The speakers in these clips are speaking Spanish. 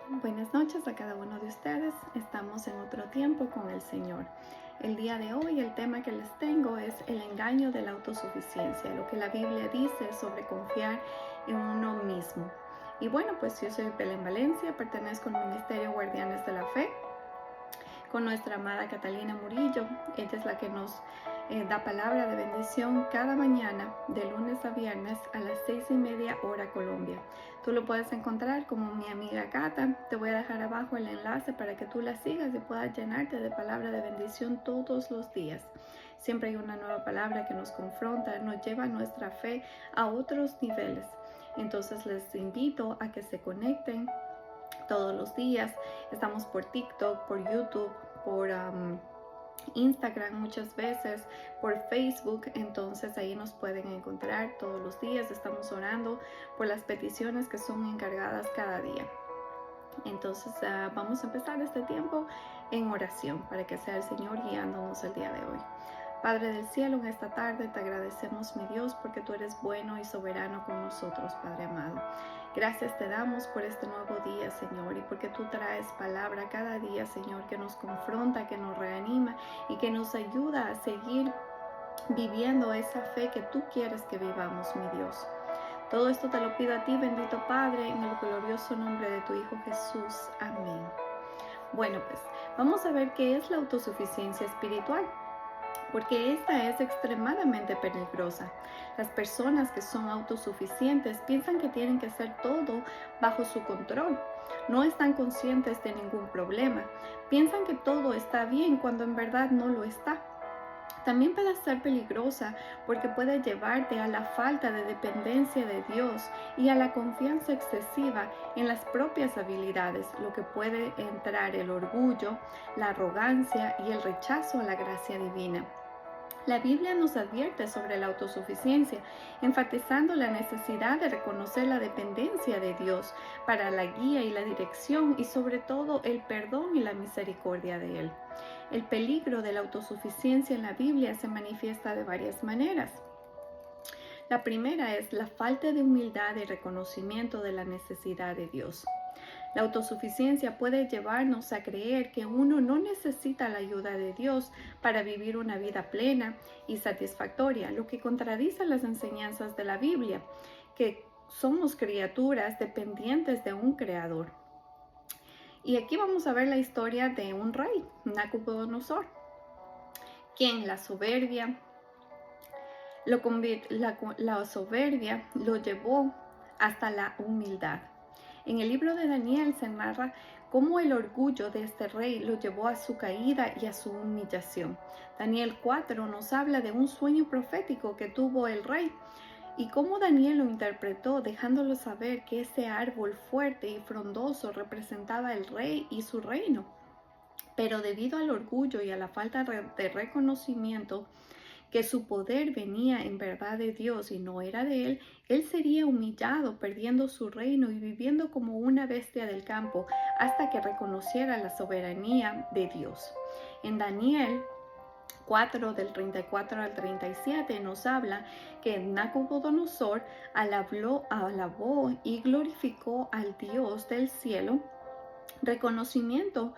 Buenas noches a cada uno de ustedes. Estamos en otro tiempo con el Señor. El día de hoy el tema que les tengo es el engaño de la autosuficiencia, lo que la Biblia dice sobre confiar en uno mismo. Y bueno, pues yo soy Belén Valencia, pertenezco al Ministerio Guardianes de la Fe con nuestra amada Catalina Murillo. Ella es la que nos da palabra de bendición cada mañana de lunes a viernes a las 6:30 hora Colombia. Tú lo puedes encontrar como mi amiga Cata. Te voy a dejar abajo el enlace para que tú la sigas y puedas llenarte de palabra de bendición todos los días. Siempre hay una nueva palabra que nos confronta, nos lleva nuestra fe a otros niveles. Entonces les invito a que se conecten todos los días. Estamos por TikTok, por YouTube, por Instagram muchas veces, por Facebook. Entonces ahí nos pueden encontrar todos los días. Estamos orando por las peticiones que son encargadas cada día. Entonces vamos a empezar este tiempo en oración para que sea el Señor guiándonos el día de hoy. Padre del cielo, en esta tarde te agradecemos, mi Dios, porque tú eres bueno y soberano con nosotros, Padre amado. Gracias te damos por este nuevo día, Señor, y porque tú traes palabra cada día, Señor, que nos confronta, que nos reanima y que nos ayuda a seguir viviendo esa fe que tú quieres que vivamos, mi Dios. Todo esto te lo pido a ti, bendito Padre, en el glorioso nombre de tu Hijo Jesús. Amén. Bueno, pues vamos a ver qué es la autosuficiencia espiritual, porque esta es extremadamente peligrosa. Las personas que son autosuficientes piensan que tienen que hacer todo bajo su control. No están conscientes de ningún problema. Piensan que todo está bien cuando en verdad no lo está. También puede ser peligrosa porque puede llevarte a la falta de dependencia de Dios y a la confianza excesiva en las propias habilidades, lo que puede entrar el orgullo, la arrogancia y el rechazo a la gracia divina. La Biblia nos advierte sobre la autosuficiencia, enfatizando la necesidad de reconocer la dependencia de Dios para la guía y la dirección y sobre todo el perdón y la misericordia de Él. El peligro de la autosuficiencia en la Biblia se manifiesta de varias maneras. La primera es la falta de humildad y reconocimiento de la necesidad de Dios. La autosuficiencia puede llevarnos a creer que uno no necesita la ayuda de Dios para vivir una vida plena y satisfactoria, lo que contradice las enseñanzas de la Biblia, que somos criaturas dependientes de un creador. Y aquí vamos a ver la historia de un rey, Nabucodonosor, quien la soberbia lo llevó hasta la humildad. En el libro de Daniel se narra cómo el orgullo de este rey lo llevó a su caída y a su humillación. Daniel 4 nos habla de un sueño profético que tuvo el rey y cómo Daniel lo interpretó, dejándolo saber que ese árbol fuerte y frondoso representaba el rey y su reino. Pero debido al orgullo y a la falta de reconocimiento que su poder venía en verdad de Dios y no era de él, él sería humillado, perdiendo su reino y viviendo como una bestia del campo hasta que reconociera la soberanía de Dios. En Daniel 4, del 34 al 37, nos habla que Nabucodonosor alabó y glorificó al Dios del cielo, reconociendo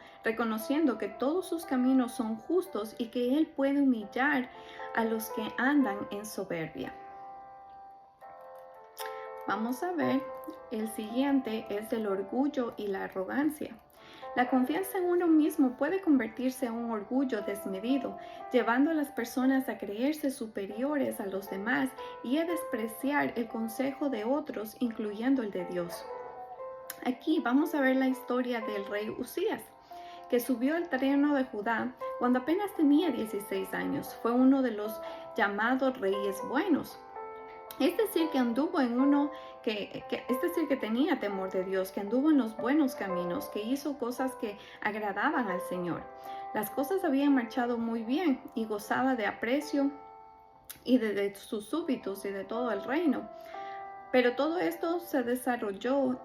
que todos sus caminos son justos y que Él puede humillar a los que andan en soberbia. Vamos a ver, el siguiente es el orgullo y la arrogancia. La confianza en uno mismo puede convertirse en un orgullo desmedido, llevando a las personas a creerse superiores a los demás y a despreciar el consejo de otros, incluyendo el de Dios. Aquí vamos a ver la historia del rey Usías, que subió al trono de Judá cuando apenas tenía 16 años. Fue uno de los llamados reyes buenos. Es decir, que anduvo es decir, que tenía temor de Dios, que anduvo en los buenos caminos, que hizo cosas que agradaban al Señor. Las cosas habían marchado muy bien y gozaba de aprecio y de sus súbditos y de todo el reino. Pero todo esto se desarrolló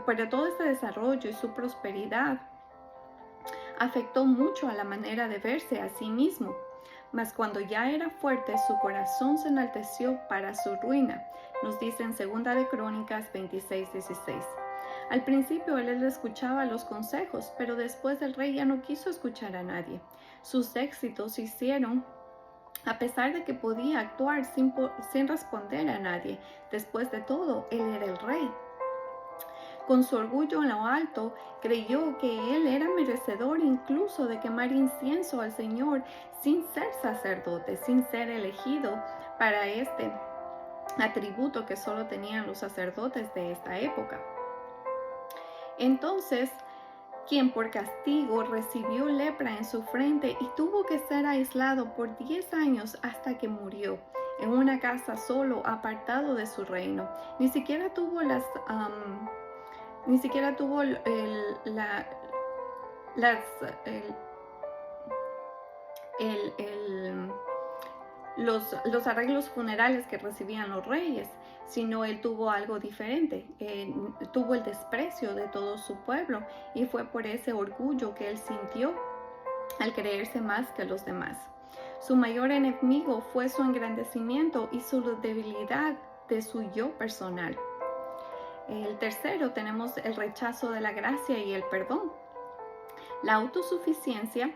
pero todo este desarrollo y su prosperidad afectó mucho a la manera de verse a sí mismo. Mas cuando ya era fuerte, su corazón se enalteció para su ruina. Nos dice en 2 de Crónicas 26:16. Al principio él escuchaba los consejos, pero después el rey ya no quiso escuchar a nadie. Sus éxitos hicieron a pesar de que podía actuar sin responder a nadie. Después de todo, él era el rey. Con su orgullo en lo alto, creyó que él era merecedor incluso de quemar incienso al Señor sin ser sacerdote, sin ser elegido para este atributo que solo tenían los sacerdotes de esta época. Entonces, quien por castigo recibió lepra en su frente y tuvo que ser aislado por 10 años hasta que murió, en una casa solo, apartado de su reino. Ni siquiera tuvo los arreglos funerales que recibían los reyes, sino él tuvo algo diferente. Tuvo el desprecio de todo su pueblo y fue por ese orgullo que él sintió al creerse más que los demás. Su mayor enemigo fue su engrandecimiento y su debilidad de su yo personal. El tercero, tenemos el rechazo de la gracia y el perdón. La autosuficiencia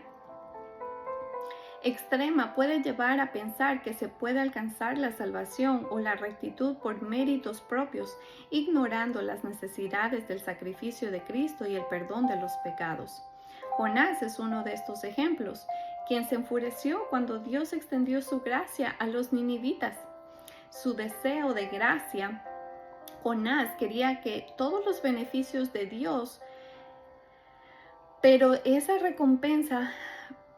extrema puede llevar a pensar que se puede alcanzar la salvación o la rectitud por méritos propios, ignorando las necesidades del sacrificio de Cristo y el perdón de los pecados. Jonás es uno de estos ejemplos, quien se enfureció cuando Dios extendió su gracia a los ninivitas. Su deseo de gracia, Jonás quería que todos los beneficios de Dios, pero esa recompensa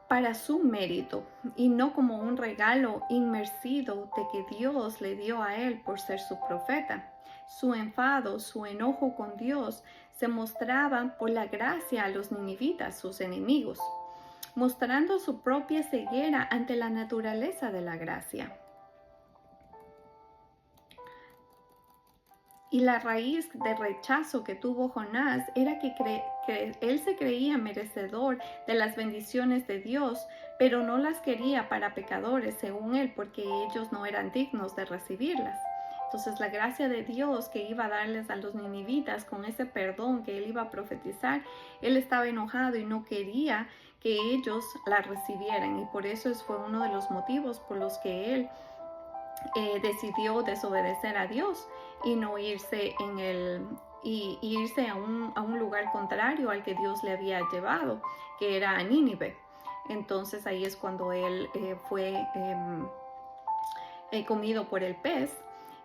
para su mérito y no como un regalo inmerecido de que Dios le dio a él por ser su profeta. Su enfado, su enojo con Dios se mostraba por la gracia a los ninivitas, sus enemigos, mostrando su propia ceguera ante la naturaleza de la gracia. Y la raíz de rechazo que tuvo Jonás era que él se creía merecedor de las bendiciones de Dios, pero no las quería para pecadores, según él, porque ellos no eran dignos de recibirlas. Entonces la gracia de Dios que iba a darles a los ninivitas con ese perdón que él iba a profetizar, él estaba enojado y no quería que ellos la recibieran. Y por eso fue uno de los motivos por los que él decidió desobedecer a Dios y no irse irse a un lugar contrario al que Dios le había llevado, que era a Nínive. Entonces ahí es cuando él fue comido por el pez,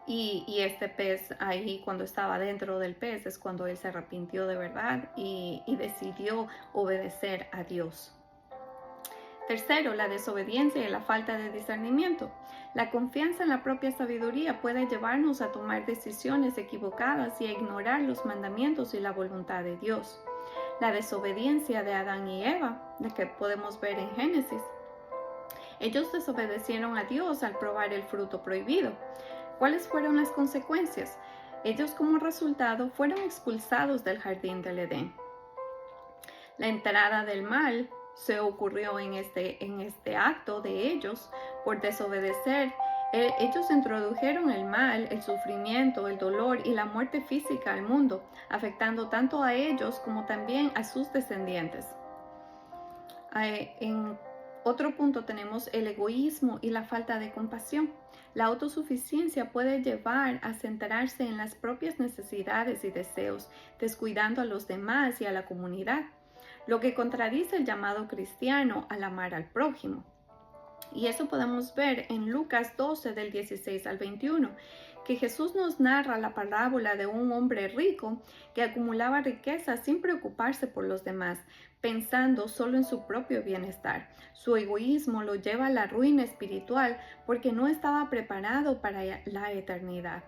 y este pez ahí, cuando estaba dentro del pez, es cuando él se arrepintió de verdad y decidió obedecer a Dios. Tercero, la desobediencia y la falta de discernimiento. La confianza en la propia sabiduría puede llevarnos a tomar decisiones equivocadas y a ignorar los mandamientos y la voluntad de Dios. La desobediencia de Adán y Eva, la que podemos ver en Génesis. Ellos desobedecieron a Dios al probar el fruto prohibido. ¿Cuáles fueron las consecuencias? Ellos, como resultado, fueron expulsados del jardín del Edén. La entrada del mal se ocurrió en este acto de ellos por desobedecer. Ellos introdujeron el mal, el sufrimiento, el dolor y la muerte física al mundo, afectando tanto a ellos como también a sus descendientes. En otro punto tenemos el egoísmo y la falta de compasión. La autosuficiencia puede llevar a centrarse en las propias necesidades y deseos, descuidando a los demás y a la comunidad, lo que contradice el llamado cristiano al amar al prójimo. Y eso podemos ver en Lucas 12 del 16 al 21, que Jesús nos narra la parábola de un hombre rico que acumulaba riquezas sin preocuparse por los demás, pensando solo en su propio bienestar. Su egoísmo lo lleva a la ruina espiritual porque no estaba preparado para la eternidad.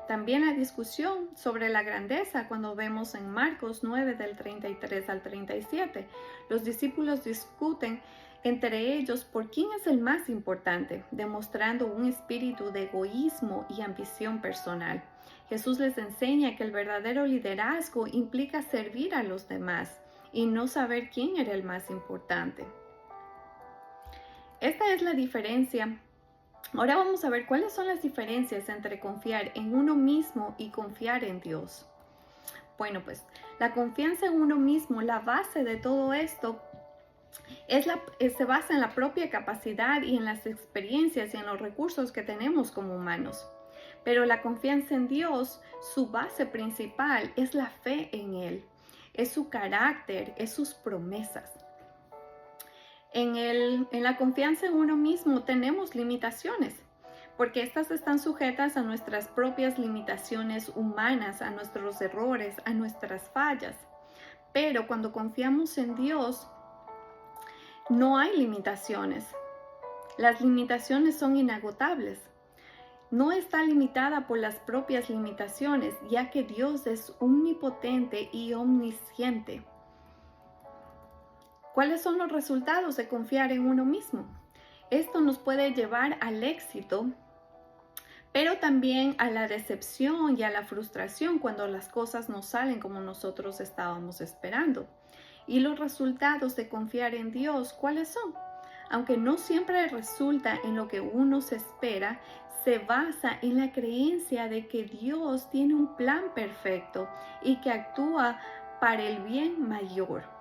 También la discusión sobre la grandeza, cuando vemos en Marcos 9 del 33 al 37, los discípulos discuten entre ellos por quién es el más importante, demostrando un espíritu de egoísmo y ambición personal. Jesús les enseña que el verdadero liderazgo implica servir a los demás y no saber quién era el más importante. Esta es la diferencia. Ahora vamos a ver cuáles son las diferencias entre confiar en uno mismo y confiar en Dios. Bueno, pues la confianza en uno mismo, la base de todo esto, se basa en la propia capacidad y en las experiencias y en los recursos que tenemos como humanos. Pero la confianza en Dios, su base principal es la fe en Él, es su carácter, es sus promesas. En la confianza en uno mismo tenemos limitaciones, porque estas están sujetas a nuestras propias limitaciones humanas, a nuestros errores, a nuestras fallas. Pero cuando confiamos en Dios, no hay limitaciones. Las limitaciones son inagotables. No está limitada por las propias limitaciones, ya que Dios es omnipotente y omnisciente. ¿Cuáles son los resultados de confiar en uno mismo? Esto nos puede llevar al éxito, pero también a la decepción y a la frustración cuando las cosas no salen como nosotros estábamos esperando. ¿Y los resultados de confiar en Dios cuáles son? Aunque no siempre resulta en lo que uno se espera, se basa en la creencia de que Dios tiene un plan perfecto y que actúa para el bien mayor.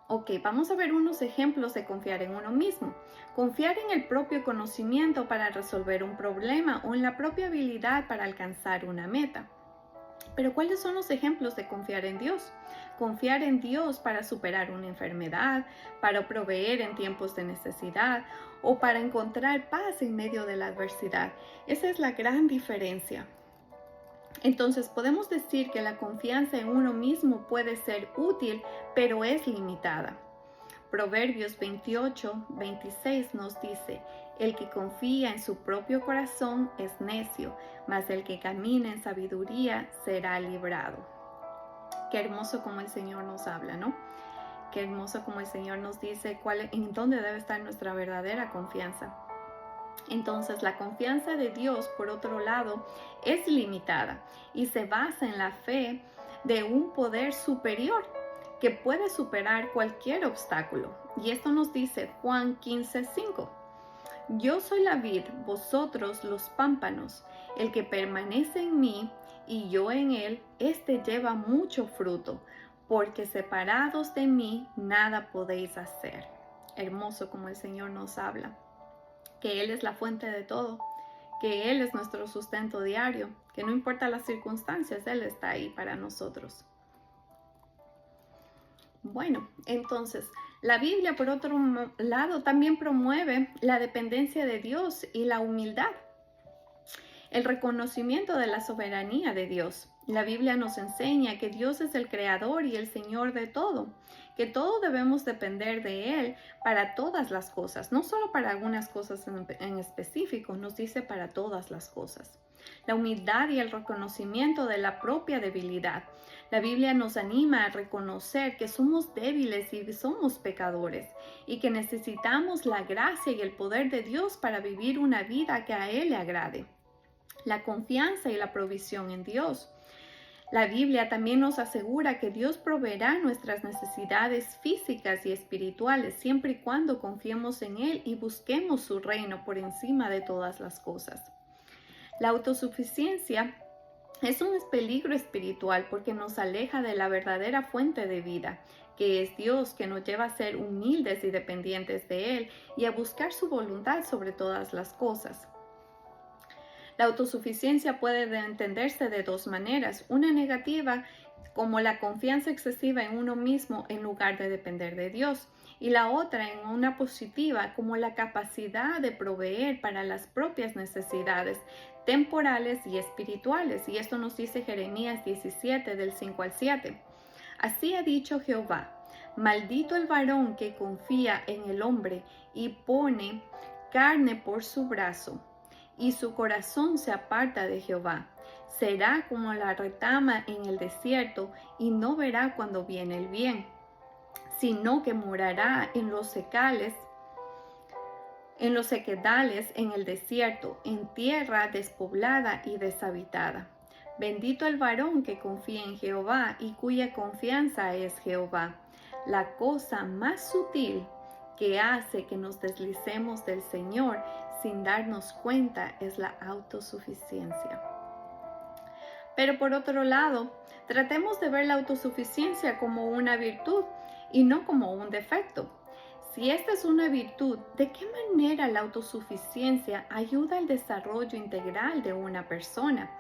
Ok, vamos a ver unos ejemplos de confiar en uno mismo. Confiar en el propio conocimiento para resolver un problema o en la propia habilidad para alcanzar una meta. Pero ¿cuáles son los ejemplos de confiar en Dios? Confiar en Dios para superar una enfermedad, para proveer en tiempos de necesidad o para encontrar paz en medio de la adversidad. Esa es la gran diferencia. Entonces podemos decir que la confianza en uno mismo puede ser útil, pero es limitada. Proverbios 28:26 nos dice: el que confía en su propio corazón es necio, mas el que camina en sabiduría será librado. Qué hermoso como el Señor nos habla, ¿no? Qué hermoso como el Señor nos dice en dónde debe estar nuestra verdadera confianza. Entonces, la confianza de Dios, por otro lado, es limitada y se basa en la fe de un poder superior que puede superar cualquier obstáculo. Y esto nos dice Juan 15:5. Yo soy la vid, vosotros los pámpanos. El que permanece en mí y yo en él, éste lleva mucho fruto, porque separados de mí nada podéis hacer. Hermoso como el Señor nos habla, que Él es la fuente de todo, que Él es nuestro sustento diario, que no importa las circunstancias, Él está ahí para nosotros. Bueno, entonces, la Biblia, por otro lado, también promueve la dependencia de Dios y la humildad, el reconocimiento de la soberanía de Dios. La Biblia nos enseña que Dios es el creador y el Señor de todo, que todo debemos depender de Él para todas las cosas, no solo para algunas cosas en específico, nos dice para todas las cosas. La humildad y el reconocimiento de la propia debilidad. La Biblia nos anima a reconocer que somos débiles y somos pecadores y que necesitamos la gracia y el poder de Dios para vivir una vida que a Él le agrade. La confianza y la provisión en Dios. La Biblia también nos asegura que Dios proveerá nuestras necesidades físicas y espirituales siempre y cuando confiemos en Él y busquemos su reino por encima de todas las cosas. La autosuficiencia es un peligro espiritual porque nos aleja de la verdadera fuente de vida, que es Dios, que nos lleva a ser humildes y dependientes de Él y a buscar su voluntad sobre todas las cosas. La autosuficiencia puede entenderse de dos maneras: una negativa, como la confianza excesiva en uno mismo en lugar de depender de Dios, y la otra en una positiva, como la capacidad de proveer para las propias necesidades temporales y espirituales. Y esto nos dice Jeremías 17, del 5 al 7. Así ha dicho Jehová: maldito el varón que confía en el hombre y pone carne por su brazo, y su corazón se aparta de Jehová. Será como la retama en el desierto, y no verá cuando viene el bien, sino que morará en los sequedales en el desierto, en tierra despoblada y deshabitada. Bendito el varón que confía en Jehová y cuya confianza es Jehová. La cosa más sutil que hace que nos deslicemos del Señor sin darnos cuenta es la autosuficiencia. Pero por otro lado, tratemos de ver la autosuficiencia como una virtud y no como un defecto. Si esta es una virtud, ¿de qué manera la autosuficiencia ayuda al desarrollo integral de una persona?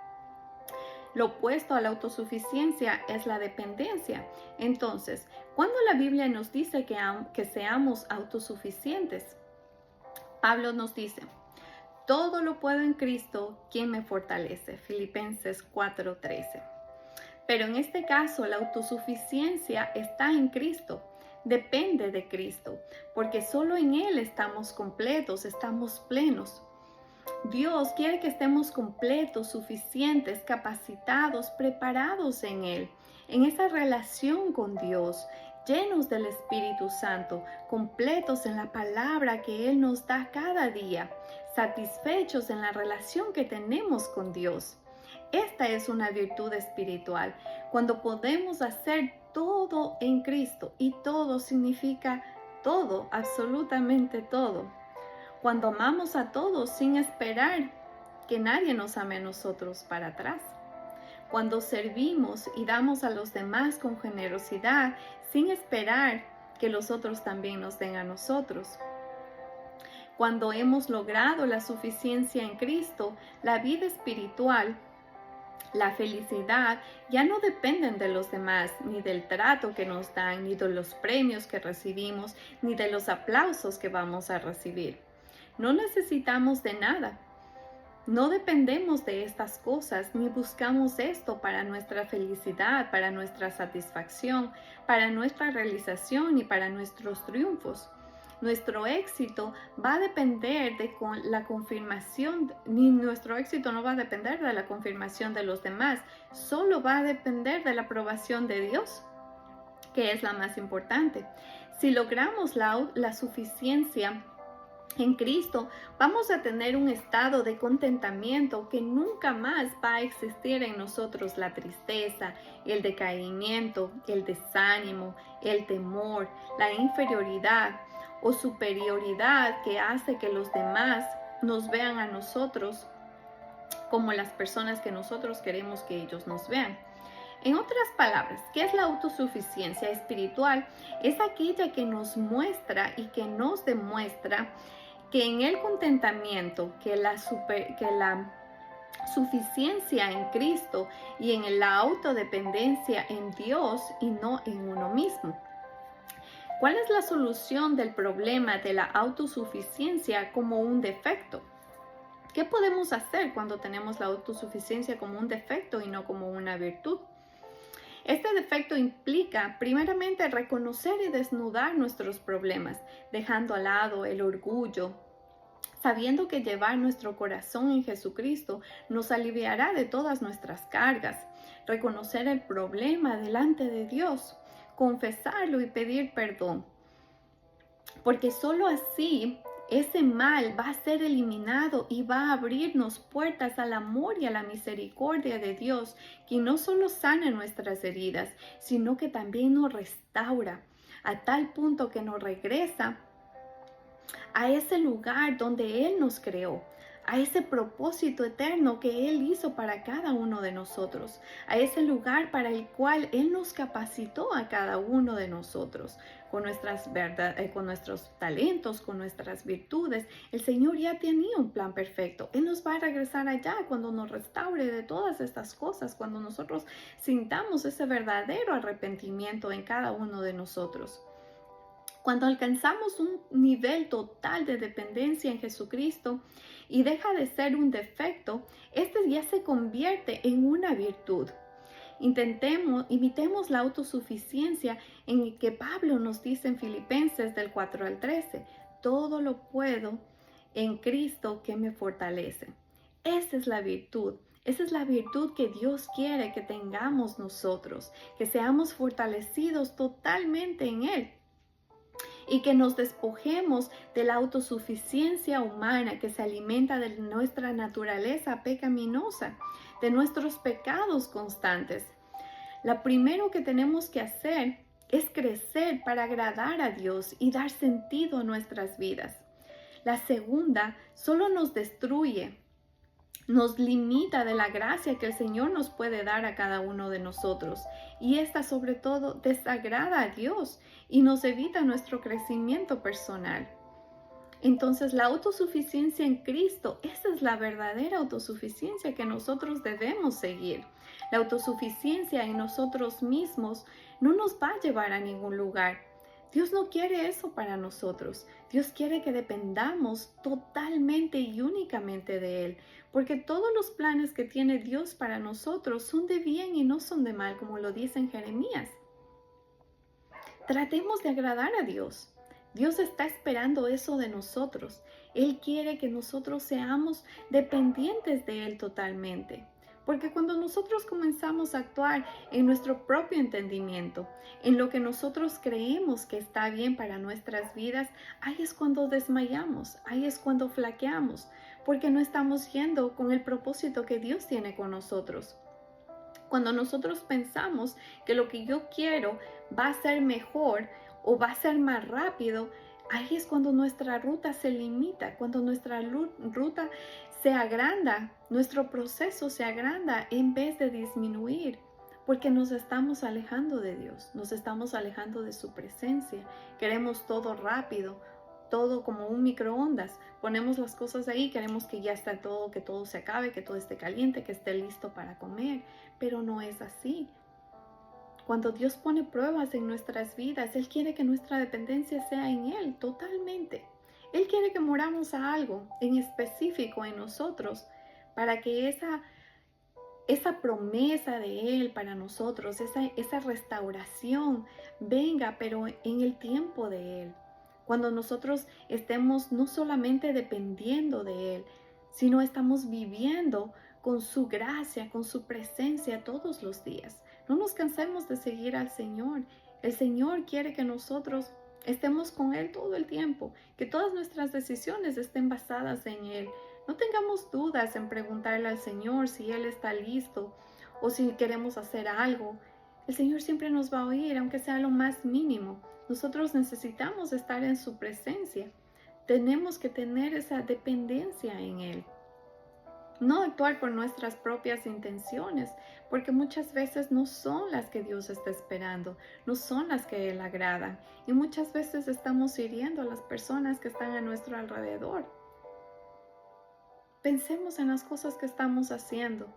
Lo opuesto a la autosuficiencia es la dependencia. Entonces, ¿cuándo la Biblia nos dice que seamos autosuficientes? Pablo nos dice, todo lo puedo en Cristo, quien me fortalece. Filipenses 4:13. Pero en este caso, la autosuficiencia está en Cristo. Depende de Cristo, porque solo en Él estamos completos, estamos plenos. Dios quiere que estemos completos, suficientes, capacitados, preparados en Él, en esa relación con Dios, llenos del Espíritu Santo, completos en la palabra que Él nos da cada día, satisfechos en la relación que tenemos con Dios. Esta es una virtud espiritual, cuando podemos hacer todo en Cristo, y todo significa todo, absolutamente todo. Cuando amamos a todos sin esperar que nadie nos ame a nosotros para atrás. Cuando servimos y damos a los demás con generosidad sin esperar que los otros también nos den a nosotros. Cuando hemos logrado la suficiencia en Cristo, la vida espiritual, la felicidad ya no dependen de los demás, ni del trato que nos dan, ni de los premios que recibimos, ni de los aplausos que vamos a recibir. No necesitamos de nada. No dependemos de estas cosas, ni buscamos esto para nuestra felicidad, para nuestra satisfacción, para nuestra realización y para nuestros triunfos. Nuestro éxito va a depender de la confirmación, ni nuestro éxito no va a depender de la confirmación de los demás, solo va a depender de la aprobación de Dios, que es la más importante. Si logramos la suficiencia en Cristo, vamos a tener un estado de contentamiento que nunca más va a existir en nosotros la tristeza, el decaimiento, el desánimo, el temor, la inferioridad o superioridad que hace que los demás nos vean a nosotros como las personas que nosotros queremos que ellos nos vean. En otras palabras, ¿qué es la autosuficiencia espiritual? Es aquella que nos muestra y que nos demuestra que en el contentamiento, que la suficiencia en Cristo y en la autodependencia en Dios y no en uno mismo. ¿Cuál es la solución del problema de la autosuficiencia como un defecto? ¿Qué podemos hacer cuando tenemos la autosuficiencia como un defecto y no como una virtud? Este defecto implica, primeramente, reconocer y desnudar nuestros problemas, dejando al lado el orgullo, sabiendo que llevar nuestro corazón en Jesucristo nos aliviará de todas nuestras cargas. Reconocer el problema delante de Dios, confesarlo y pedir perdón. Porque solo así ese mal va a ser eliminado y va a abrirnos puertas al amor y a la misericordia de Dios, que no solo sana nuestras heridas, sino que también nos restaura a tal punto que nos regresa a ese lugar donde Él nos creó, a ese propósito eterno que Él hizo para cada uno de nosotros, a ese lugar para el cual Él nos capacitó a cada uno de nosotros, con nuestros talentos, con nuestras virtudes. El Señor ya tenía un plan perfecto. Él nos va a regresar allá cuando nos restaure de todas estas cosas, cuando nosotros sintamos ese verdadero arrepentimiento en cada uno de nosotros. Cuando alcanzamos un nivel total de dependencia en Jesucristo y deja de ser un defecto, este ya se convierte en una virtud. Imitemos la autosuficiencia en que Pablo nos dice en Filipenses del 4 al 13. Todo lo puedo en Cristo que me fortalece. Esa es la virtud. Esa es la virtud que Dios quiere que tengamos nosotros, que seamos fortalecidos totalmente en Él. Y que nos despojemos de la autosuficiencia humana que se alimenta de nuestra naturaleza pecaminosa, de nuestros pecados constantes. Lo primero que tenemos que hacer es crecer para agradar a Dios y dar sentido a nuestras vidas. La segunda solo nos destruye nos limita de la gracia que el Señor nos puede dar a cada uno de nosotros. Y esta sobre todo desagrada a Dios y nos evita nuestro crecimiento personal. Entonces la autosuficiencia en Cristo, esa es la verdadera autosuficiencia que nosotros debemos seguir. La autosuficiencia en nosotros mismos no nos va a llevar a ningún lugar. Dios no quiere eso para nosotros. Dios quiere que dependamos totalmente y únicamente de Él, porque todos los planes que tiene Dios para nosotros son de bien y no son de mal, como lo dice en Jeremías. Tratemos de agradar a Dios. Dios está esperando eso de nosotros. Él quiere que nosotros seamos dependientes de Él totalmente. Porque cuando nosotros comenzamos a actuar en nuestro propio entendimiento, en lo que nosotros creemos que está bien para nuestras vidas, ahí es cuando desmayamos, ahí es cuando flaqueamos, porque no estamos yendo con el propósito que Dios tiene con nosotros. Cuando nosotros pensamos que lo que yo quiero va a ser mejor o va a ser más rápido, ahí es cuando nuestra ruta se limita, cuando nuestra ruta se agranda, nuestro proceso se agranda en vez de disminuir, porque nos estamos alejando de Dios, nos estamos alejando de su presencia. Queremos todo rápido, todo como un microondas. Ponemos las cosas ahí, queremos que ya está todo, que todo se acabe, que todo esté caliente, que esté listo para comer, pero no es así. Cuando Dios pone pruebas en nuestras vidas, Él quiere que nuestra dependencia sea en Él totalmente. Él quiere que moramos a algo en específico en nosotros para que esa promesa de Él para nosotros, esa restauración venga, pero en el tiempo de Él. Cuando nosotros estemos no solamente dependiendo de Él, sino estamos viviendo con su gracia, con su presencia todos los días. No nos cansemos de seguir al Señor. El Señor quiere que nosotros estemos con Él todo el tiempo, que todas nuestras decisiones estén basadas en Él. No tengamos dudas en preguntarle al Señor si Él está listo o si queremos hacer algo. El Señor siempre nos va a oír, aunque sea lo más mínimo. Nosotros necesitamos estar en su presencia. Tenemos que tener esa dependencia en Él. No actuar por nuestras propias intenciones, porque muchas veces no son las que Dios está esperando, no son las que Él agrada. Y muchas veces estamos hiriendo a las personas que están a nuestro alrededor. Pensemos en las cosas que estamos haciendo.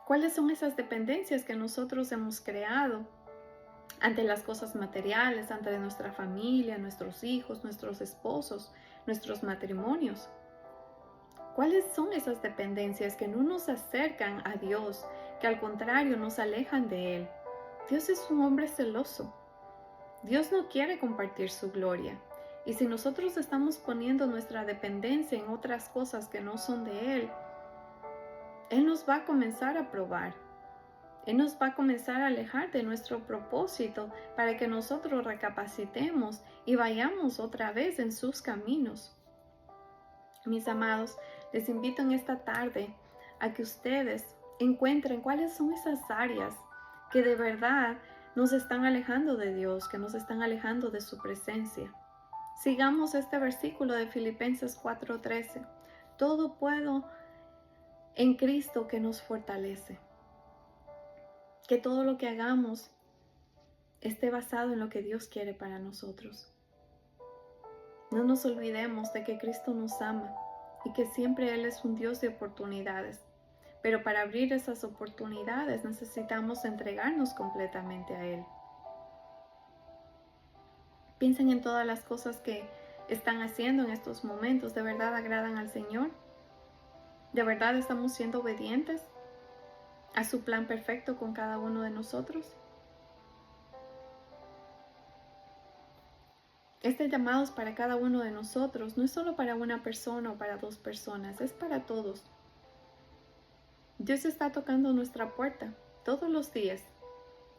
¿Cuáles son esas dependencias que nosotros hemos creado ante las cosas materiales, ante nuestra familia, nuestros hijos, nuestros esposos, nuestros matrimonios? ¿Cuáles son esas dependencias que no nos acercan a Dios, que al contrario nos alejan de Él? Dios es un hombre celoso. Dios no quiere compartir su gloria. Y si nosotros estamos poniendo nuestra dependencia en otras cosas que no son de Él, Él nos va a comenzar a probar. Él nos va a comenzar a alejar de nuestro propósito para que nosotros recapacitemos y vayamos otra vez en sus caminos. Mis amados, les invito en esta tarde a que ustedes encuentren cuáles son esas áreas que de verdad nos están alejando de Dios, que nos están alejando de su presencia. Sigamos este versículo de Filipenses 4:13. Todo puedo en Cristo que nos fortalece. Que todo lo que hagamos esté basado en lo que Dios quiere para nosotros. No nos olvidemos de que Cristo nos ama y que siempre Él es un Dios de oportunidades. Pero para abrir esas oportunidades necesitamos entregarnos completamente a Él. Piensen en todas las cosas que están haciendo en estos momentos. ¿De verdad agradan al Señor? ¿De verdad estamos siendo obedientes a su plan perfecto con cada uno de nosotros? Este llamado es para cada uno de nosotros, no es solo para una persona o para dos personas, es para todos. Dios está tocando nuestra puerta todos los días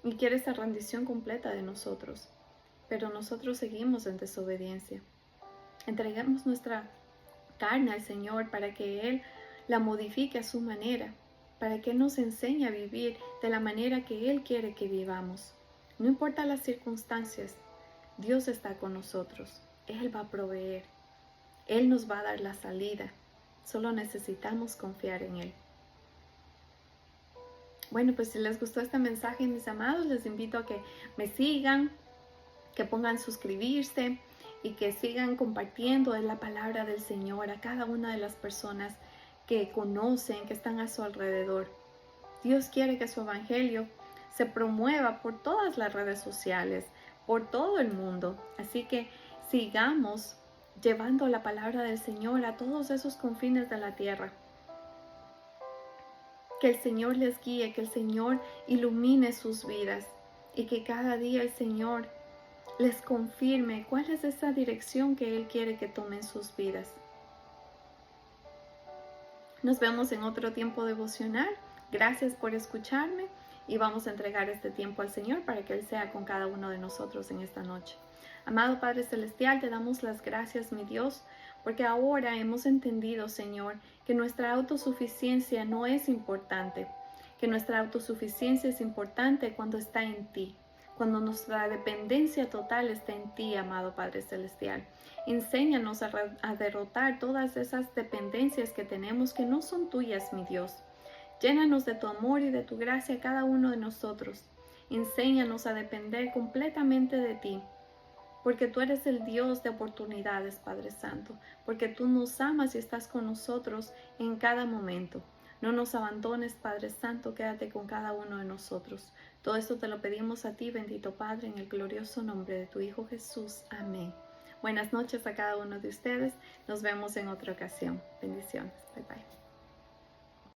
y quiere esa rendición completa de nosotros, pero nosotros seguimos en desobediencia. Entreguemos nuestra carne al Señor para que Él la modifique a su manera, para que Él nos enseñe a vivir de la manera que Él quiere que vivamos. No importa las circunstancias, Dios está con nosotros. Él va a proveer. Él nos va a dar la salida. Solo necesitamos confiar en Él. Bueno, pues si les gustó este mensaje, mis amados, les invito a que me sigan, que pongan suscribirse y que sigan compartiendo la palabra del Señor a cada una de las personas que conocen, que están a su alrededor. Dios quiere que su evangelio se promueva por todas las redes sociales, por todo el mundo. Así que sigamos llevando la palabra del Señor a todos esos confines de la tierra. Que el Señor les guíe, que el Señor ilumine sus vidas y que cada día el Señor les confirme cuál es esa dirección que Él quiere que tomen sus vidas. Nos vemos en otro tiempo devocional. Gracias por escucharme y vamos a entregar este tiempo al Señor para que Él sea con cada uno de nosotros en esta noche. Amado Padre Celestial, te damos las gracias, mi Dios, porque ahora hemos entendido, Señor, que nuestra autosuficiencia no es importante, que nuestra autosuficiencia es importante cuando está en ti, cuando nuestra dependencia total está en ti, amado Padre Celestial. Enséñanos a derrotar todas esas dependencias que tenemos que no son tuyas, mi Dios. Llénanos de tu amor y de tu gracia cada uno de nosotros. Enséñanos a depender completamente de ti, porque tú eres el Dios de oportunidades, Padre Santo, porque tú nos amas y estás con nosotros en cada momento. No nos abandones, Padre Santo, quédate con cada uno de nosotros. Todo esto te lo pedimos a ti, bendito Padre, en el glorioso nombre de tu Hijo Jesús. Amén. Buenas noches a cada uno de ustedes. Nos vemos en otra ocasión. Bendiciones. Bye bye.